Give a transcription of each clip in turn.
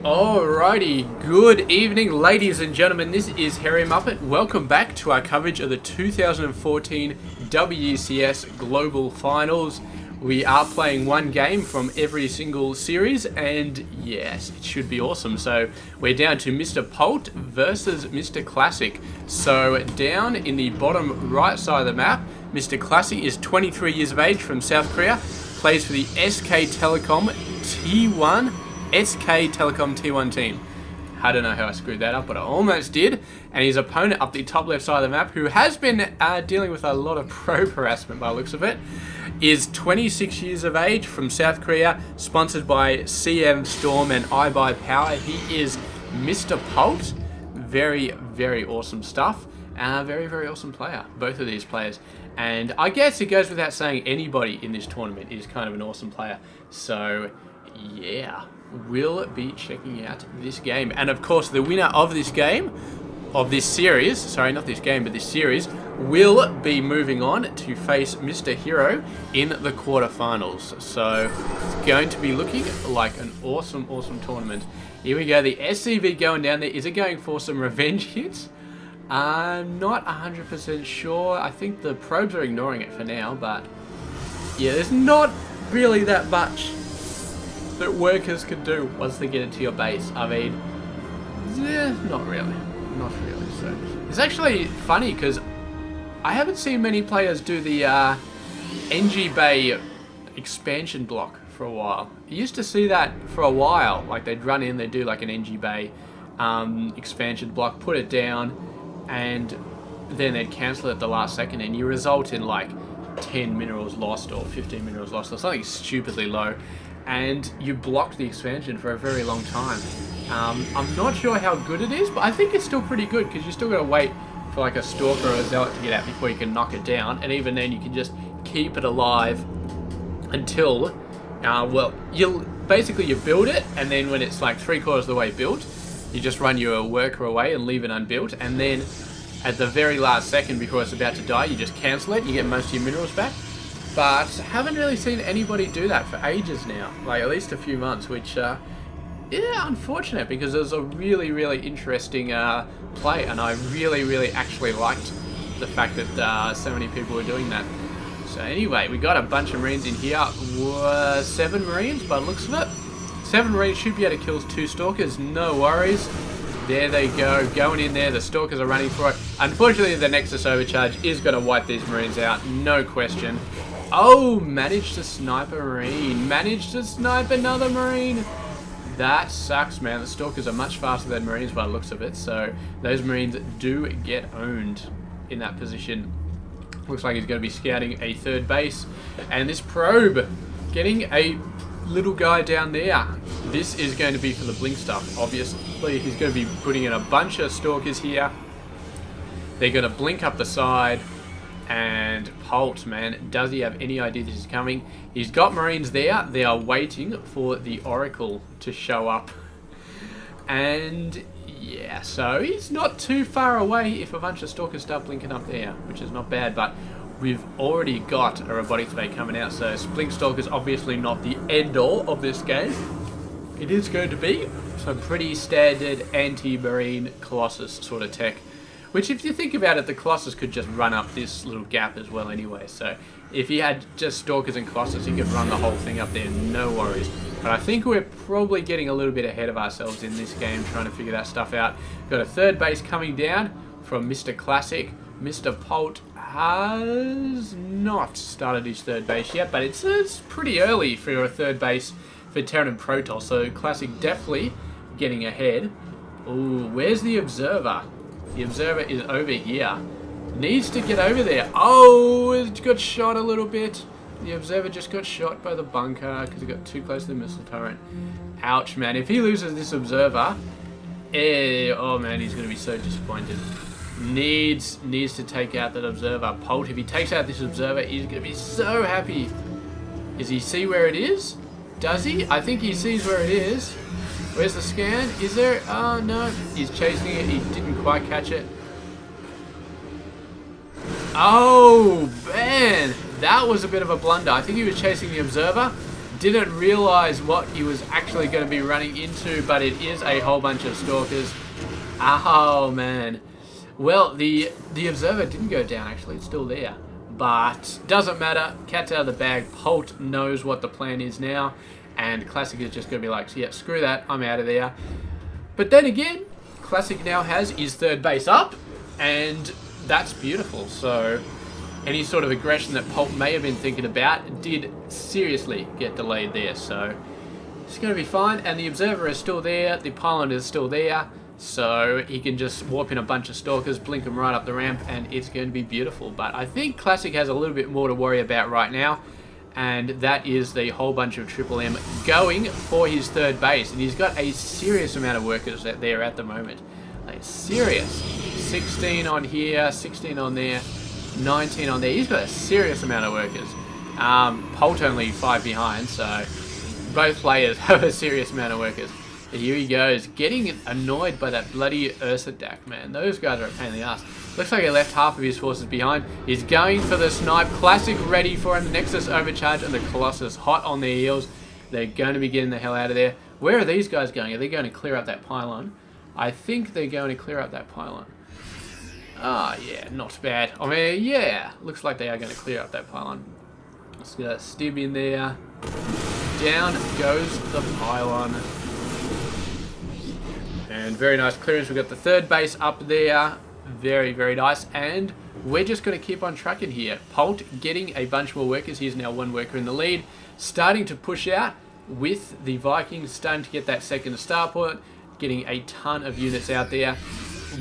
Alrighty, good evening ladies and gentlemen, this is Harry Muppet. Welcome back to our coverage of the 2014 WCS Global Finals. We are playing one game from every single series and yes, it should be awesome. So we're down to Mr. Polt versus Mr. Classic. So down in the bottom right side of the map, Mr. Classic is 23 years of age from South Korea, plays for the SK Telecom T1 team. I don't know how I screwed that up, but I almost did. And his opponent up the top left side of the map, who has been dealing with a lot of pro harassment by the looks of it, is 26 years of age from South Korea, sponsored by CM Storm and iBuy Power. He is Mr. Polt. Very, very awesome stuff. Very, very awesome player, both of these players. And I guess it goes without saying anybody in this tournament is kind of an awesome player. So, yeah. We'll be checking out this game. And of course, the winner of this game, of this series, sorry, not this game, but this series, will be moving on to face Mr. Hero in the quarterfinals. So, it's going to be looking like an awesome, awesome tournament. Here we go, the SCV going down there. Is it going for some revenge hits? I'm not 100% sure. I think the probes are ignoring it for now, but yeah, there's not really that much that workers can do once they get into your base. I mean, not really. So it's actually funny because I haven't seen many players do the NG Bay expansion block for a while. I used to see that for a while. Like they'd run in, they'd do like an NG Bay expansion block, put it down, and then they'd cancel it at the last second, and you result in like 10 minerals lost or 15 minerals lost or something stupidly low. And you blocked the expansion for a very long time. I'm not sure how good it is, but I think it's still pretty good because you still got to wait for like a Stalker or a Zealot to get out before you can knock it down, and even then you can just keep it alive until, well, you build it, and then when it's like 3/4 of the way built, you just run your worker away and leave it unbuilt, and then at the very last second before it's about to die, you just cancel it and you get most of your minerals back. But haven't really seen anybody do that for ages now, like at least a few months, which, yeah, unfortunate, because it was a really, really interesting play, and I really, really actually liked the fact that so many people were doing that. So anyway, we got a bunch of Marines in here, 7 Marines by the looks of it. 7 Marines should be able to kill 2 Stalkers, no worries. There they go, going in there, the Stalkers are running for it. Unfortunately, the Nexus Overcharge is going to wipe these Marines out, no question. Oh, managed to snipe a Marine. Managed to snipe another Marine. That sucks, man. The Stalkers are much faster than Marines by the looks of it, so those Marines do get owned in that position. Looks like he's going to be scouting a third base. And this probe, getting a little guy down there. This is going to be for the blink stuff, obviously. He's going to be putting in a bunch of Stalkers here. They're going to blink up the side. And Polt, man, does he have any idea this is coming? He's got Marines there. They are waiting for the Oracle to show up. And yeah, so he's not too far away if a bunch of Stalkers start blinking up there, which is not bad. But we've already got a Robotics Bay coming out, so Blink Stalker's obviously not the end-all of this game. It is going to be some pretty standard anti-Marine Colossus sort of tech. Which, if you think about it, the Colossus could just run up this little gap as well anyway. So, if he had just Stalkers and Colossus, he could run the whole thing up there, no worries. But I think we're probably getting a little bit ahead of ourselves in this game, trying to figure that stuff out. Got a third base coming down from Mr. Classic. Mr. Polt has not started his third base yet, but it's pretty early for a third base for Terran and Protoss. So, Classic definitely getting ahead. Ooh, where's the Observer? The Observer is over here. Needs to get over there. Oh, it got shot a little bit. The Observer just got shot by the bunker because he got too close to the missile turret. Ouch, man. If he loses this Observer, oh man, he's going to be so disappointed. Needs to take out that Observer. Polt, if he takes out this Observer, he's going to be so happy. Does he see where it is? Does he? I think he sees where it is. Where's the scan? Is there? Oh, no. He's chasing it. He didn't quite catch it. Oh, man. That was a bit of a blunder. I think he was chasing the Observer. Didn't realize what he was actually going to be running into, but it is a whole bunch of Stalkers. Oh, man. Well, the Observer didn't go down, actually. It's still there. But doesn't matter. Cat's out of the bag. Polt knows what the plan is now. And Classic is just going to be like, yeah, screw that. I'm out of there. But then again, Classic now has his third base up. And that's beautiful. So any sort of aggression that Polt may have been thinking about did seriously get delayed there. So it's going to be fine. And the Observer is still there. The Pylon is still there. So he can just warp in a bunch of Stalkers, blink them right up the ramp, and it's going to be beautiful. But I think Classic has a little bit more to worry about right now. And that is the whole bunch of Triple M going for his third base. And he's got a serious amount of workers there at the moment. Like, serious. 16 on here, 16 on there. 19 on there. He's got a serious amount of workers. Polt only 5 behind, so both players have a serious amount of workers. And here he goes, getting annoyed by that bloody Ursa deck, man. Those guys are a pain in the ass. Looks like he left half of his forces behind. He's going for the snipe. Classic ready for him. Nexus overcharge and the Colossus hot on their heels. They're going to be getting the hell out of there. Where are these guys going? Are they going to clear up that pylon? I think they're going to clear up that pylon. Ah, yeah, not bad. I mean, yeah, looks like they are going to clear up that pylon. Let's get a Stib in there. Down goes the pylon. And very nice clearance. We've got the third base up there. Very, very nice. And we're just going to keep on trucking here. Polt getting a bunch more workers. He's now 1 worker in the lead. Starting to push out with the Vikings. Starting to get that second starport. Getting a ton of units out there.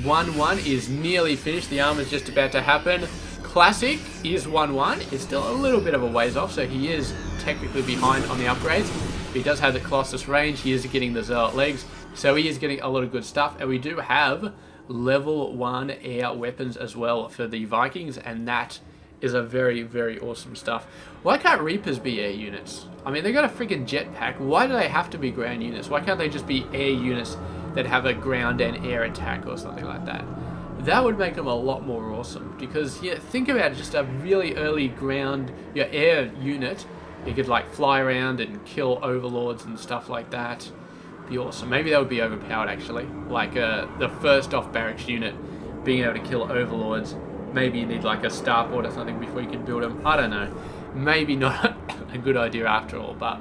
1-1 is nearly finished. The armor's just about to happen. Classic is 1-1. It's still a little bit of a ways off, so he is technically behind on the upgrades. But he does have the Colossus range. He is getting the Zealot legs. So he is getting a lot of good stuff. And we do have level 1 air weapons as well for the Vikings. And that is a very, very awesome stuff. Why can't Reapers be air units? I mean, they got a freaking jetpack. Why do they have to be ground units? Why can't they just be air units that have a ground and air attack or something like that? That would make them a lot more awesome. Because, yeah, think about just a really early ground, air unit. You could, like, fly around and kill overlords and stuff like that. Be awesome. Maybe that would be overpowered, actually. Like, the first off barracks unit being able to kill overlords. Maybe you need, like, a starport or something before you can build them. I don't know. Maybe not a good idea after all, but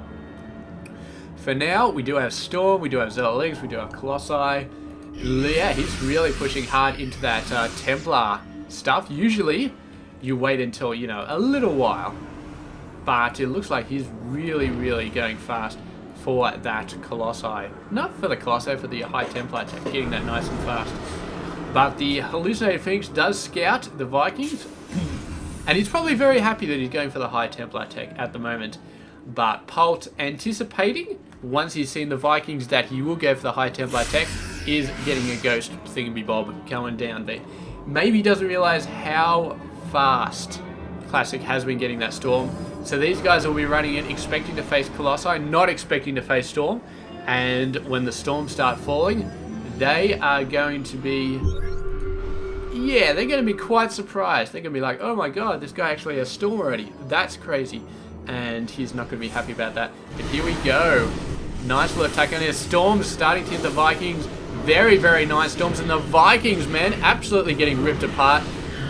for now, we do have Storm, we do have Zealot legs, we do have Colossi. Yeah, he's really pushing hard into that Templar stuff. Usually, you wait until, you know, a little while. But it looks like he's really, really going fast for that Colossi. Not for the Colossi, for the High Templar attack, getting that nice and fast. But the Hallucinated Phoenix does scout the Vikings. And he's probably very happy that he's going for the High Templar tech at the moment. But Polt, anticipating, once he's seen the Vikings, that he will go for the High Templar tech, is getting a ghost thingamabob going down there. Maybe he doesn't realize how fast Classic has been getting that Storm. So these guys will be running in, expecting to face Colossi, not expecting to face Storm. And when the Storms start falling, they are going to be... yeah, they're going to be quite surprised. They're going to be like, oh my god, this guy actually has Storm already. That's crazy. And he's not going to be happy about that. But here we go. Nice little attack on here. Storms starting to hit the Vikings. Very, very nice Storms. And the Vikings, man, absolutely getting ripped apart.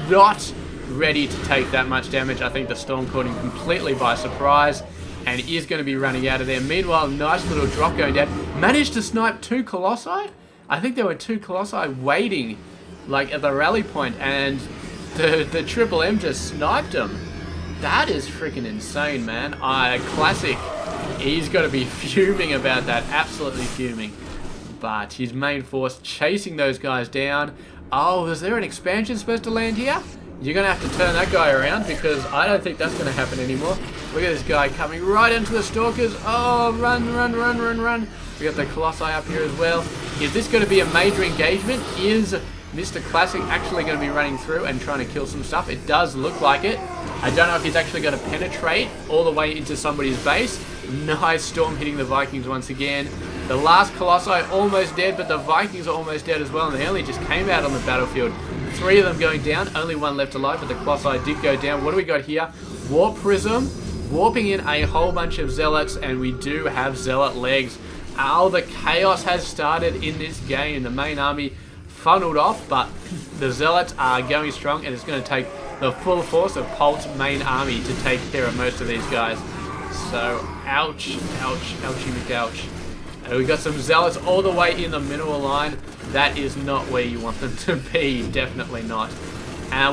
Not ready to take that much damage. I think the Storm caught him completely by surprise. And he is going to be running out of there. Meanwhile, nice little drop going down. Managed to snipe 2 Colossi. I think there were 2 Colossi waiting, like, at the rally point, and the Triple M just sniped him. That is freaking insane, man. Classic. He's got to be fuming about that. Absolutely fuming. But his main force chasing those guys down. Oh, is there an expansion supposed to land here? You're going to have to turn that guy around, because I don't think that's going to happen anymore. Look at this guy coming right into the Stalkers. Oh, run, run, run, run, run. We got the Colossi up here as well. Is this going to be a major engagement? Is Mr. Classic actually going to be running through and trying to kill some stuff? It does look like it. I don't know if he's actually going to penetrate all the way into somebody's base. Nice Storm hitting the Vikings once again. The last Colossi almost dead, but the Vikings are almost dead as well, and they only just came out on the battlefield. 3 of them going down, only 1 left alive, but the Colossi did go down. What do we got here? Warp Prism. warping in a whole bunch of zealots, and we do have zealot legs. The chaos has started in this game. The main army funneled off, but the zealots are going strong, and it's going to take the full force of Polt's main army to take care of most of these guys. So, ouch, ouch, ouchie McOuch. And we got some zealots all the way in the middle line. That is not where you want them to be, definitely not.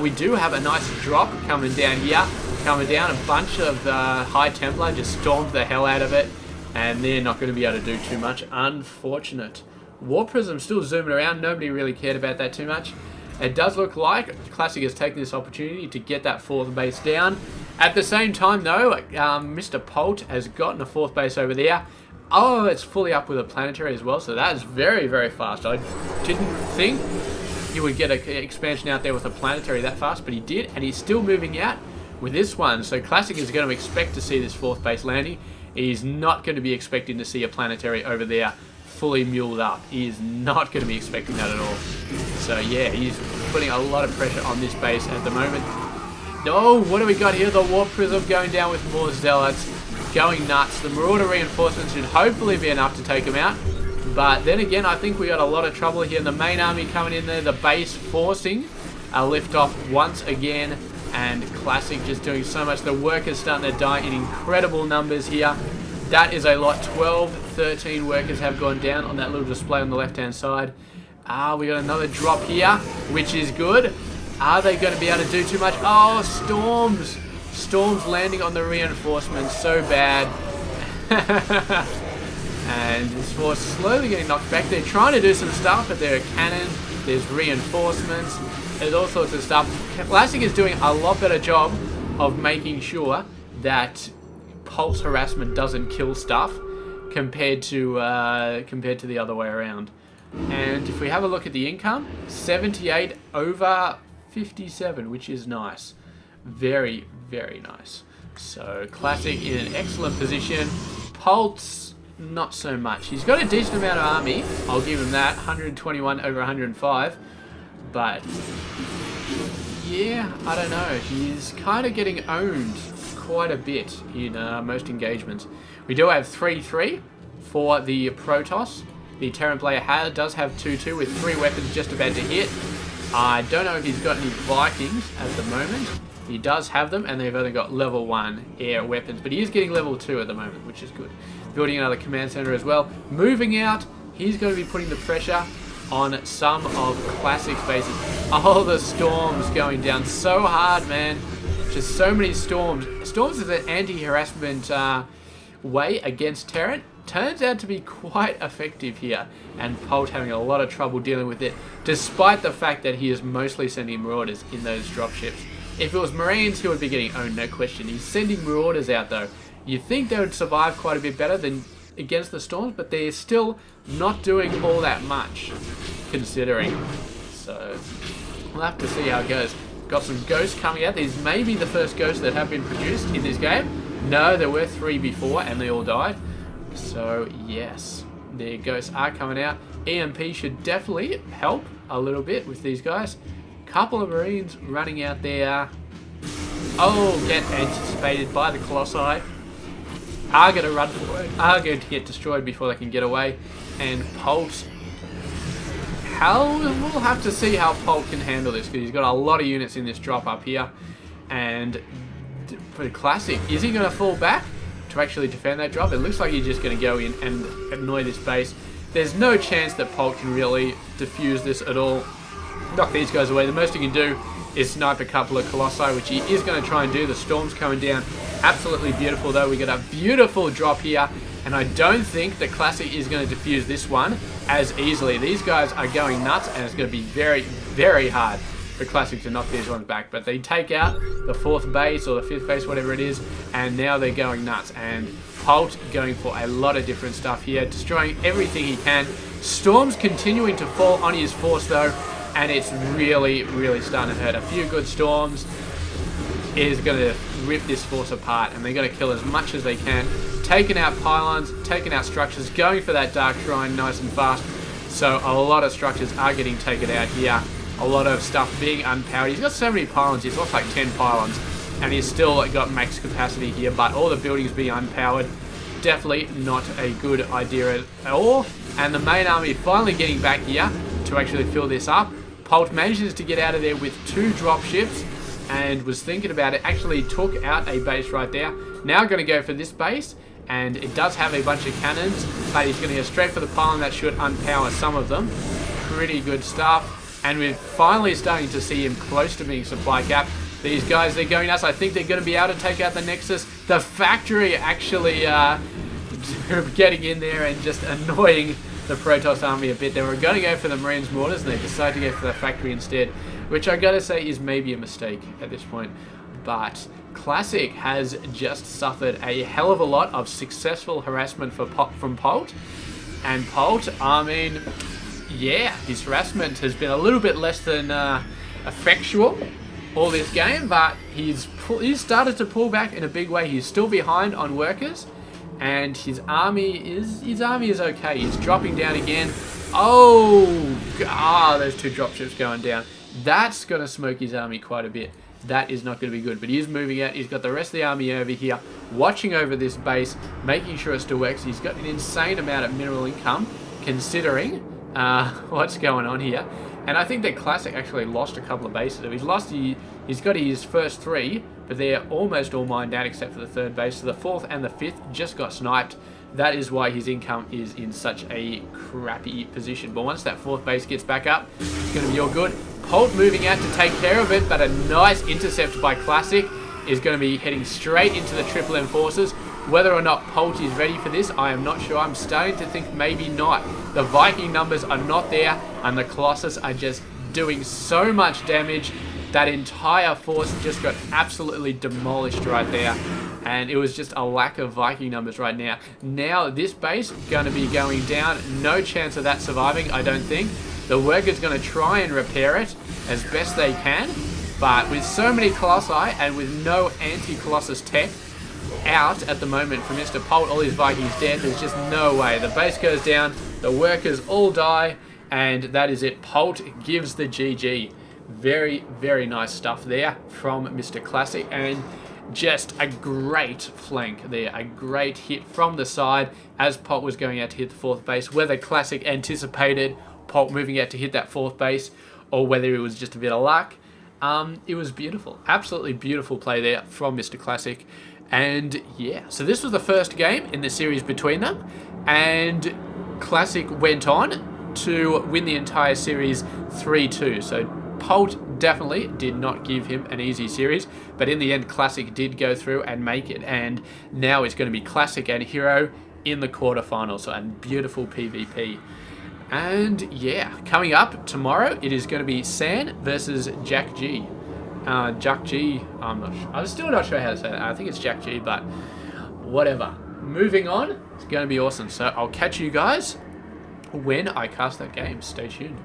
We do have a nice drop coming down here. Coming down, a bunch of the High Templar just stormed the hell out of it, and they're not going to be able to do too much. Unfortunate. War Prism still zooming around. Nobody really cared about that too much. It does look like Classic has taken this opportunity to get that 4th base down. At the same time, though, Mr. Polt has gotten a 4th base over there. Oh, it's fully up with a planetary as well, so that is very, very fast. I didn't think he would get an expansion out there with a planetary that fast, but he did, and he's still moving out with this one. So Classic is going to expect to see this 4th base landing. He's not going to be expecting to see a planetary over there fully muled up. He is not going to be expecting that at all. So yeah, he's putting a lot of pressure on this base at the moment. Oh, what do we got here? The Warp Prism going down with more zealots. Going nuts. The Marauder reinforcements should hopefully be enough to take him out. But then again, I think we got a lot of trouble here. The main army coming in there. The base forcing a lift off once again. And Classic just doing so much. The workers starting to die in incredible numbers here. That is a lot. 12, 13 workers have gone down on that little display on the left-hand side. We got another drop here, which is good. Are they going to be able to do too much? Oh, storms. Storms landing on the reinforcements. So bad. And this force slowly getting knocked back. They're trying to do some stuff, but there are cannons. There's reinforcements. There's all sorts of stuff. Classic is doing a lot better job of making sure that Pulse harassment doesn't kill stuff compared to the other way around. And if we have a look at the income, 78 over 57, which is nice. Very, very nice. So Classic in an excellent position. Pulse, not so much. He's got a decent amount of army. I'll give him that. 121 over 105. But yeah, I don't know. He's kind of getting owned quite a bit in most engagements. We do have 3-3 for the Protoss. The Terran player does have 2-2 with 3 weapons just about to hit. I don't know if he's got any Vikings at the moment. He does have them, and they've only got level 1 air weapons, but he is getting level 2 at the moment, which is good. Building another command center as well. Moving out, he's going to be putting the pressure on some of Classic's bases. Oh, the storms going down so hard, man. Just so many storms. Storms is an anti-harassment way against Terran. Turns out to be quite effective here, and Polt having a lot of trouble dealing with it, despite the fact that he is mostly sending Marauders in those dropships. If it was Marines, he would be getting owned, no question. He's sending Marauders out, though. You'd think they would survive quite a bit better than against the storms, but they're still not doing all that much, considering. So, we'll have to see how it goes. Got some ghosts coming out. These may be the first ghosts that have been produced in this game. No, there were 3 before, and they all died. So, yes, the ghosts are coming out. EMP should definitely help a little bit with these guys. Couple of Marines running out there. Oh, get anticipated by the Colossi. Are going to run for it. Are going to get destroyed before they can get away. And Polt. We'll have to see how Polt can handle this, because he's got a lot of units in this drop up here. And for Classic, is he going to fall back to actually defend that drop? It looks like he's just going to go in and annoy this base. There's no chance that Polt can really defuse this at all. Knock these guys away. The most he can do is snipe a couple of Colossi, which he is going to try and do. The storm's coming down. Absolutely beautiful, though. We got a beautiful drop here, and I don't think that Classic is going to defuse this one as easily. These guys are going nuts, and it's going to be very, very hard for Classic to knock these ones back. But they take out the 4th base or the 5th base, whatever it is, and now they're going nuts. And Polt going for a lot of different stuff here, destroying everything he can. Storm's continuing to fall on his force, though, and it's really, really starting to hurt. A few good storms is going to rip this force apart, and they're going to kill as much as they can. Taking out pylons, taking out structures, going for that Dark Shrine nice and fast. So a lot of structures are getting taken out here. A lot of stuff being unpowered. He's got so many pylons, he's lost like 10 pylons. and he's still got max capacity here, but all the buildings being unpowered, definitely not a good idea at all. And the main army finally getting back here to actually fill this up. Polt manages to get out of there with 2 dropships and was thinking about it, actually took out a base right there. Now going to go for this base, and it does have a bunch of cannons, but he's going to go straight for the pylon. That should unpower some of them. Pretty good stuff. And we're finally starting to see him close to being supply capped. These guys, they're going nuts. I think they're going to be able to take out the Nexus. The factory actually getting in there and just annoying the Protoss army a bit. They were going to go for the Marines mortars, and they decided to go for the factory instead, which I gotta say is maybe a mistake at this point. But Classic has just suffered a hell of a lot of successful harassment from Polt. And Polt, I mean, yeah, his harassment has been a little bit less than effectual all this game, but he's started to pull back in a big way. He's still behind on workers, and his army is okay. He's dropping down again. Oh, God, those 2 dropships going down. That's going to smoke his army quite a bit. That is not going to be good. But he is moving out. He's got the rest of the army over here, watching over this base, making sure it still works. He's got an insane amount of mineral income, considering what's going on here. And I think that Classic actually lost a couple of bases. He's got his first 3, but they're almost all mined out except for the 3rd base. So the 4th and the 5th just got sniped. That is why his income is in such a crappy position. But once that 4th base gets back up, it's going to be all good. Polt moving out to take care of it, but a nice intercept by Classic is going to be heading straight into the Triple M forces. Whether or not Polt is ready for this, I am not sure. I'm starting to think maybe not. The Viking numbers are not there, and the Colossus are just doing so much damage. That entire force just got absolutely demolished right there. And it was just a lack of Viking numbers right now. Now this base going to be going down. No chance of that surviving, I don't think. The workers going to try and repair it as best they can. But with so many Colossi and with no anti-Colossus tech out at the moment for Mr. Polt, all his Vikings dead, there's just no way. The base goes down, the workers all die, and that is it. Polt gives the GG. Very, very nice stuff there from Mr. Classic, and just a great flank there. A great hit from the side as Polt was going out to hit the 4th base. Whether Classic anticipated Polt moving out to hit that 4th base, or whether it was just a bit of luck, it was beautiful. Absolutely beautiful play there from Mr. Classic. And yeah, so this was the first game in the series between them, and Classic went on to win the entire series 3-2. So Polt definitely did not give him an easy series, but in the end Classic did go through and make it, and now it's going to be Classic and Hero in the quarterfinals. So a beautiful PvP. And yeah, coming up tomorrow, it is going to be San versus Jack G. Jack G, I'm still not sure how to say that. I think it's Jack G, but whatever. Moving on, it's going to be awesome. So I'll catch you guys when I cast that game. Stay tuned.